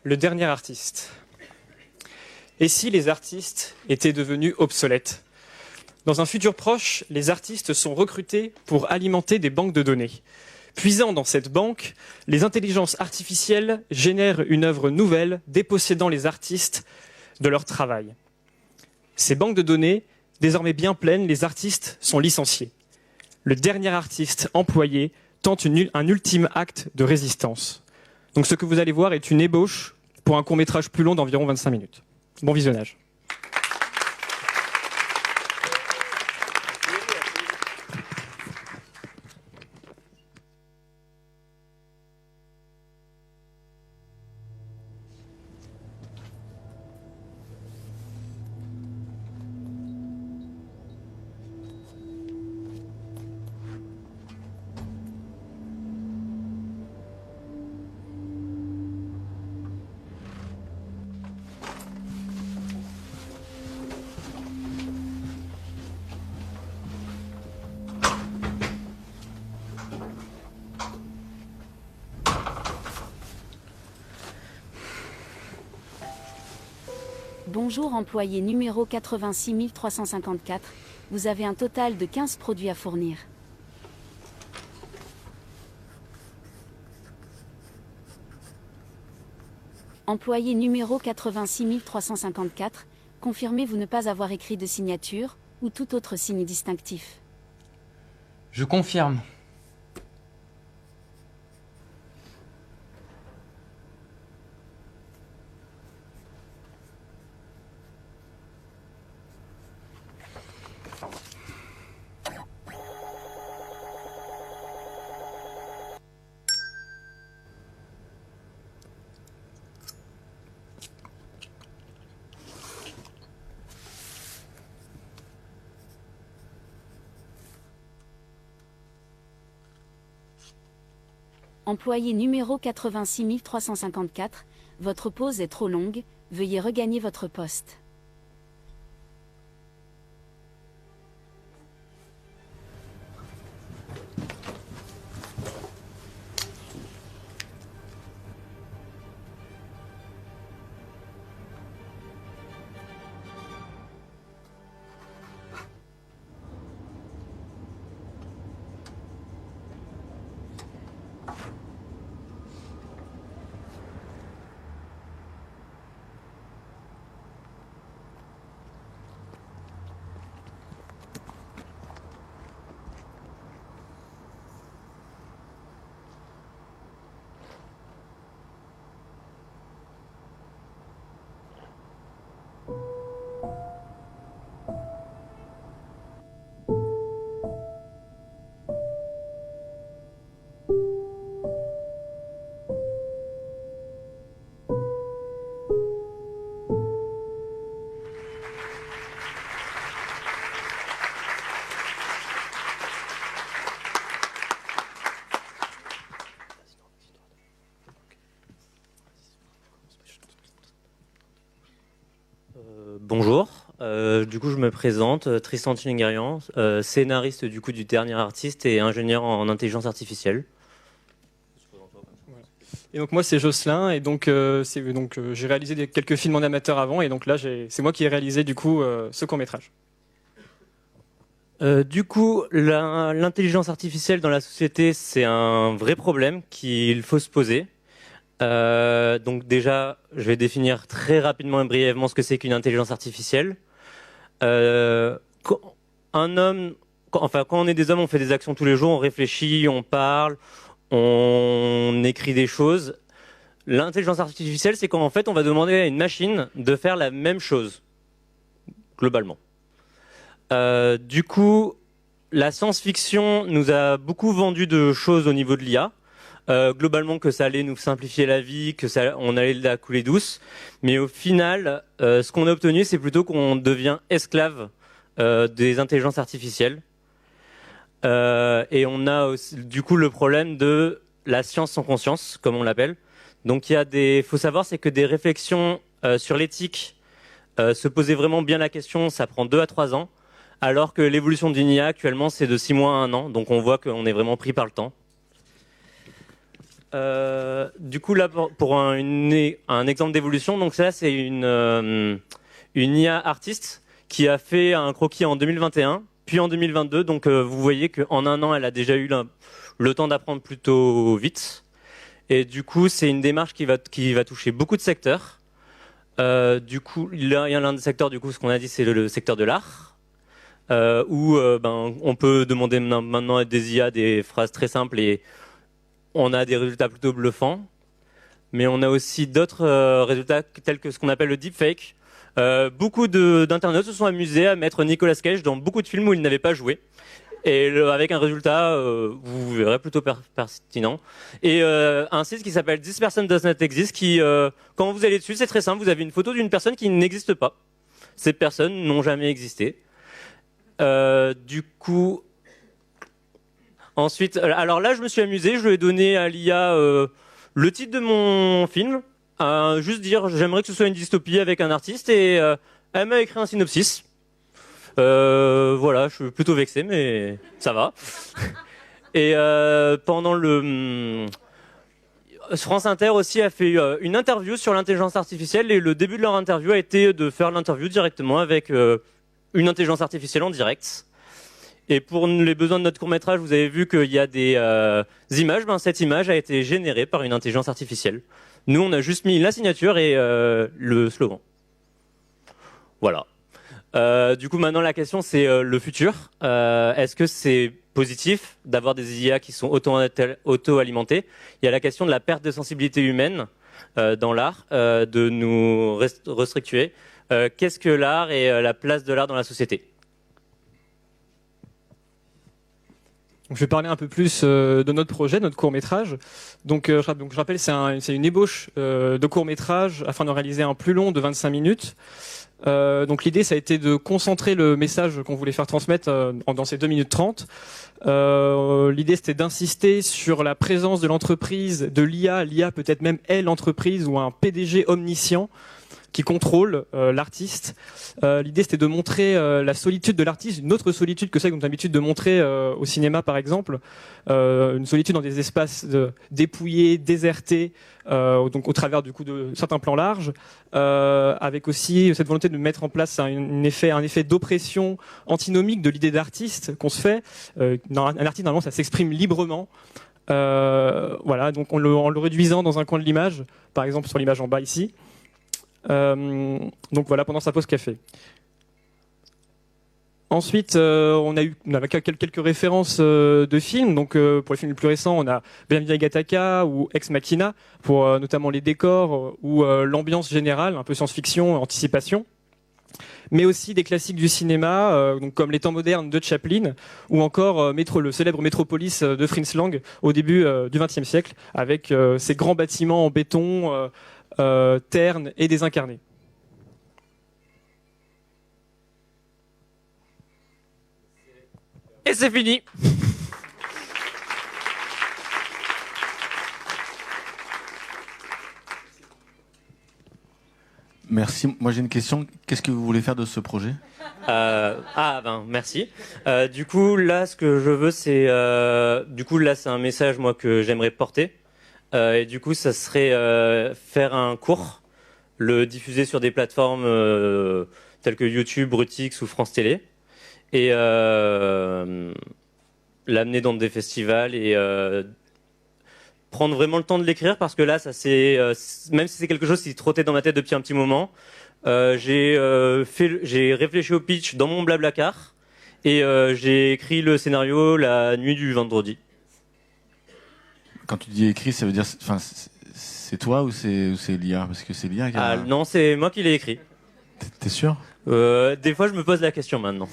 Le dernier artiste. Et si les artistes étaient devenus obsolètes? Dans un futur proche, les artistes sont recrutés pour alimenter des banques de données. Puisant dans cette banque, les intelligences artificielles génèrent une œuvre nouvelle dépossédant les artistes de leur travail. Ces banques de données, désormais bien pleines, les artistes sont licenciés. Le dernier artiste employé tente un ultime acte de résistance. Donc ce que vous allez voir est une ébauche pour un court-métrage plus long d'environ 25 minutes. Bon visionnage. Bonjour employé numéro 86 354, vous avez un total de 15 produits à fournir. Employé numéro 86 354, confirmez-vous ne pas avoir écrit de signature ou tout autre signe distinctif? Je confirme. Employé numéro 86 354, votre pause est trop longue, veuillez regagner votre poste. Bonjour, du coup je me présente, Tristan Tchilingarian, scénariste du coup du dernier artiste et ingénieur en intelligence artificielle. Et donc moi c'est Jocelyn et donc, j'ai réalisé quelques films en amateur avant et donc là c'est moi qui ai réalisé du coup ce court-métrage. Du coup, l'intelligence artificielle dans la société, c'est un vrai problème qu'il faut se poser. Donc déjà, je vais définir très rapidement et brièvement ce que c'est qu'une intelligence artificielle. Quand on est des hommes, on fait des actions tous les jours, on réfléchit, on parle, on écrit des choses. L'intelligence artificielle, c'est quand en fait on va demander à une machine de faire la même chose, globalement. Du coup, la science-fiction nous a beaucoup vendu de choses au niveau de l'IA. Globalement que ça allait nous simplifier la vie, on allait la couler douce. Mais au final, ce qu'on a obtenu, c'est plutôt qu'on devient esclave des intelligences artificielles. Et on a aussi, du coup le problème de la science sans conscience, comme on l'appelle. Donc faut savoir, c'est que des réflexions sur l'éthique, se poser vraiment bien la question, ça prend 2 à 3 ans. Alors que l'évolution d'une IA actuellement, c'est de 6 mois à 1 an. Donc on voit qu'on est vraiment pris par le temps. Du coup, là, pour un exemple d'évolution, donc ça, c'est une IA artiste qui a fait un croquis en 2021, puis en 2022. Donc, vous voyez qu'en un an, elle a déjà eu le temps d'apprendre plutôt vite. Et du coup, c'est une démarche qui va toucher beaucoup de secteurs. Du coup, il y a l'un des secteurs, du coup, ce qu'on a dit, c'est le secteur de l'art, où on peut demander maintenant à des IA des phrases très simples et on a des résultats plutôt bluffants. Mais on a aussi d'autres résultats tels que ce qu'on appelle le deepfake. Beaucoup d'internautes se sont amusés à mettre Nicolas Cage dans beaucoup de films où il n'avait pas joué. Et avec un résultat, vous verrez, plutôt pertinent. Et un site qui s'appelle This Person Does Not Exist, qui, quand vous allez dessus, c'est très simple, vous avez une photo d'une personne qui n'existe pas. Ces personnes n'ont jamais existé. Du coup, ensuite, alors là, je me suis amusé, je lui ai donné à l'IA le titre de mon film, juste dire, j'aimerais que ce soit une dystopie avec un artiste, et elle m'a écrit un synopsis. Voilà, je suis plutôt vexé, mais ça va. Et pendant France Inter aussi a fait une interview sur l'intelligence artificielle, et le début de leur interview a été de faire l'interview directement avec une intelligence artificielle en direct. Et pour les besoins de notre court-métrage, vous avez vu qu'il y a des images. Cette image a été générée par une intelligence artificielle. Nous, on a juste mis la signature et le slogan. Voilà. Du coup, maintenant, la question, c'est le futur. Est-ce que c'est positif d'avoir des IA qui sont auto-alimentées? Il y a la question de la perte de sensibilité humaine dans l'art, de nous restructurer. Qu'est-ce que l'art et la place de l'art dans la société? Je vais parler un peu plus de notre projet, notre court-métrage. Donc, je rappelle, c'est une ébauche de court-métrage afin de réaliser un plus long de 25 minutes. Donc l'idée, ça a été de concentrer le message qu'on voulait faire transmettre dans ces 2 minutes 30. L'idée, c'était d'insister sur la présence de l'entreprise, de l'IA. L'IA peut-être même est l'entreprise ou un PDG omniscient qui contrôle l'artiste. L'idée, c'était de montrer la solitude de l'artiste, une autre solitude que celle qu'on a l'habitude de montrer au cinéma, par exemple. Une solitude dans des espaces dépouillés, désertés, donc au travers du coup de certains plans larges, avec aussi cette volonté de mettre en place un effet d'oppression antinomique de l'idée d'artiste qu'on se fait. Un artiste, normalement, ça s'exprime librement. Voilà, donc en le réduisant dans un coin de l'image, par exemple sur l'image en bas ici. Donc voilà, pendant sa pause café. Ensuite, on a quelques références de films. Donc pour les films les plus récents, on a Bienvenue à Gattaca ou Ex Machina pour notamment les décors ou l'ambiance générale, un peu science-fiction, anticipation. Mais aussi des classiques du cinéma, donc comme Les Temps modernes de Chaplin, ou encore le célèbre Métropolis de Fritz Lang au début du XXe siècle, avec ces grands bâtiments en béton, ternes et désincarnés. Et c'est fini. Merci. Moi j'ai une question. Qu'est-ce que vous voulez faire de ce projet? Merci. Du coup, là, ce que je veux, c'est c'est un message moi que j'aimerais porter. Et du coup, ça serait faire un cours, le diffuser sur des plateformes telles que YouTube, Brutix ou France Télé, et l'amener dans des festivals et prendre vraiment le temps de l'écrire, parce que là, même si c'est quelque chose qui trottait dans ma tête depuis un petit moment, j'ai réfléchi au pitch dans mon Blablacar et j'ai écrit le scénario la nuit du vendredi. Quand tu dis écrit, ça veut dire, c'est toi ou c'est l'IA? Parce que c'est l'IA qui a... Non, c'est moi qui l'ai écrit. T'es sûr? Des fois, je me pose la question maintenant.